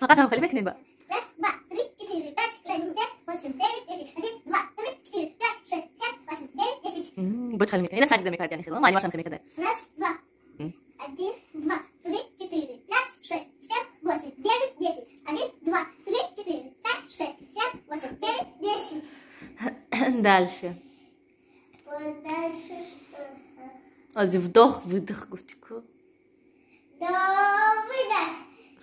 Fakat hem khali bekleyin bak. Bu khali bekleyin. Yine sen demek yani khali. Mali başlam demek de. Дальше. Ази вдох, выдох, гуфтику. До выдох.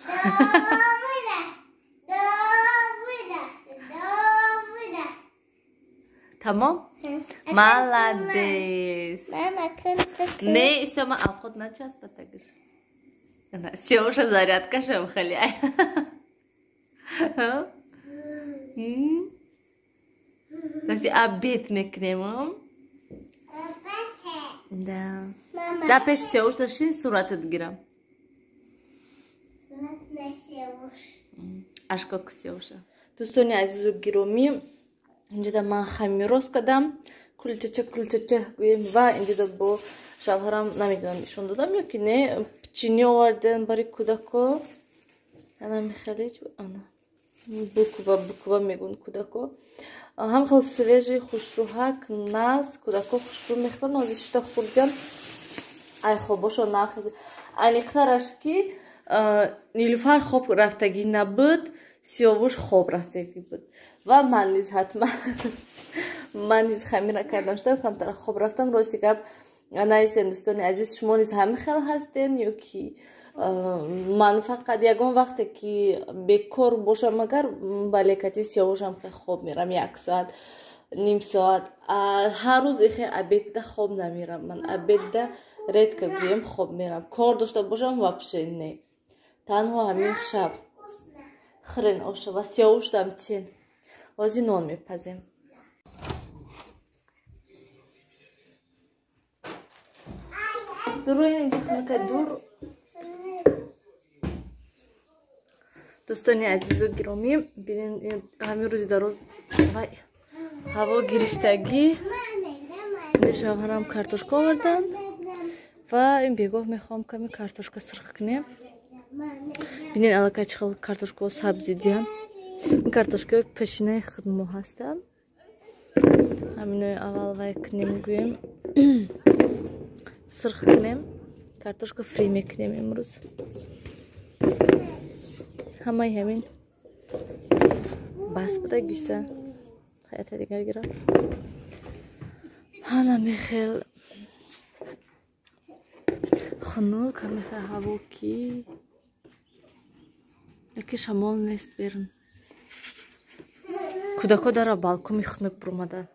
До выдох. До выдох. До выдох. Tamam. Молодец. Мама, Не, сама ахот на час потагиш. Все уже зарядка шем халяй. Значит, обед мекнем. Да. Да, пеш все уже шин сурат отгирам. Аж как все уже. Do'stoni aziz va giromi, injida men xamiros qadam, kulchacha go'yim va injida bu shavharam namidan nishon dodam yoki ne, pichini ovardan bari kudako. Ana Mixailich, ana. Bukva megun kudako. Ham xil свежий, хушруҳак, наз, кудако хушру мехтан, озишта хурдям. Ай хоб бошо нахез. Аниқтараш ки Нилуфар хоб рафтаги набуд, Сиёвуш хоб рафтаги буд. Ва ман низ ҳатман ман низ хамира кардам шудам, камтара хоб рафтам. Рости гап нависен дӯстони азиз, шумо низ ҳами хел ҳастен ёки ман фақат ягон вақте ки бекор бошам, агар ба лекати сиёвушам хел хоб мерам 1 соат, ним соат. Ҳар рӯз ихе обедда хоб намерам. Ман обедда редко гӯем хоб мерам. Кор дошта бошам вообще не. Танҳо ҳамин шаб хрен оша ва сиёвуштам чен. Ҳозир нон мепазем. Дуруя инҷа хунка дур. Дӯстони азизу гиромӣ, бинин ҳамин рӯзи дароз ҳаво гирифтагӣ. Инҷа шавҳарам картошка овардан ва ин бегоҳ мехоҳам ками картошка сирх кунем. Бинин аллакай чӣ хел картошка сабзи диям. Ин картошкаи пешинаи хидмо ҳастам. Ҳаминои аввал вай кунем гӯем. Сирх кунем. Картошка фри мекунем имрӯз. Ҳамаи ҳамин бас буда гиста. Хаята дигар гирам. Ҳана мехел хунук, ҳамехел ҳаво ки яке шамол нест берун. Кудако дара балкони хунук бурмадан.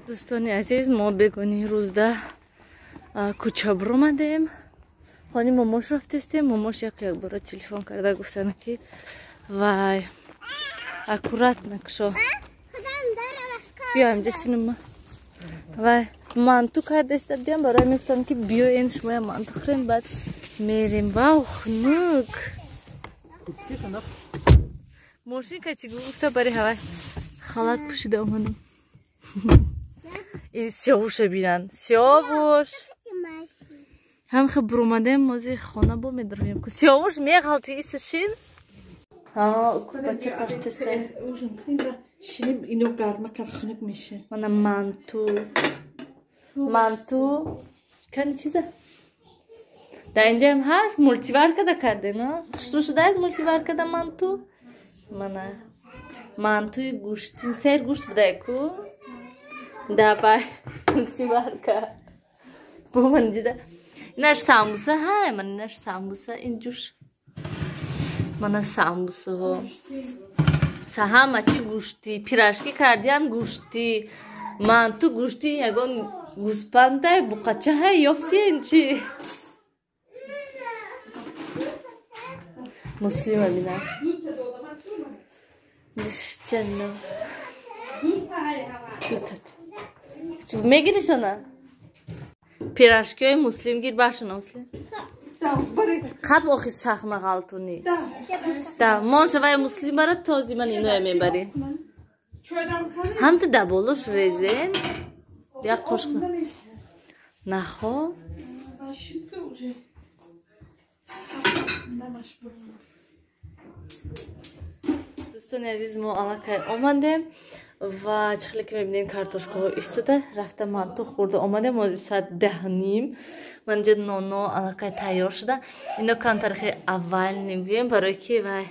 Дӯстони азиз, мо бегони рӯзда кӯча бурмадем. Хони момош рафтестем. Момош як бора телефон карда гуфтан ки вай аккуратно кшо. Биём десинма. Вай манту кардеста диям барои мегуфтан ки биё эн шумо манту хӯрем, баъд мерем. Вау, хунук. Мошинка чӣ гуфта бари ҳавай халат пӯшида омадам. Ин сиёвуша бинан. Сиёвуш. Ҳамхе буромадем мози хона бо медроем. Сиёвуш меғалти исшин. Курбача партестай. Шиниб ино гарма кар хунук меша. Мана манту. Кани чиза? Да инҷа ҳам ҳаст, мултиварка да кардем, а? Хушрӯ шудаед мултиварка да манту? Мана мантуи гӯшти, сер гӯшт будаеку? Давай мултиварка. Бо ман ҷида. Инаш самбуса ҳай, ман инаш самбуса инҷуш. Мана самбусаҳо. Са ҳама чӣ гӯшти, пирашкӣ кардиян гӯшти, манту гӯшти, ягон гӯспантай буқачаҳай ёфтиен чӣ? Муслима бина. Диштянно. Дутат. Мегиришона? Пирашкиёи муслим гир башона муслим. Қаб охи сахма ғалтуни. Да, мон шавай муслим бара този ман иноя мебари. Ҳамти даболош резен. Як қошқ. Нахо. دوستان عزیز ما علاقه آمدیم و چخلی که میبینین کارتوشکا ها ایستاده رفته منطق خورده آمدیم از ساعت 10:30 من جد نونو علاقه تیار شده اینو کان تاریخ اول نگویم برای که وای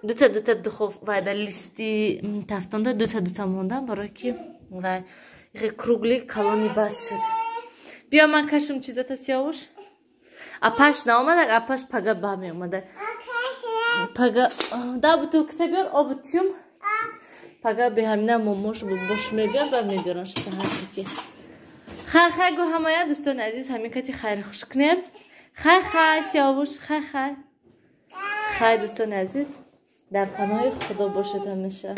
دوتا دخوف وای در لیستی تفتانده دوتا موندم برای که وای یه کروگلی کلانی بد شد بیا من کشم چیزتا سیاوش اپاش نامده اپاش پگا با می اومده پگا دا بطور بیار آبتیم پگا به همینه موموش بوش میبیار و میبیارن شده هستی خیر گو همه دوستان عزیز همین کتی خیر خوش کنیم خیر سیاوش خیر دوستان عزیز در پناه خدا باشد همیشه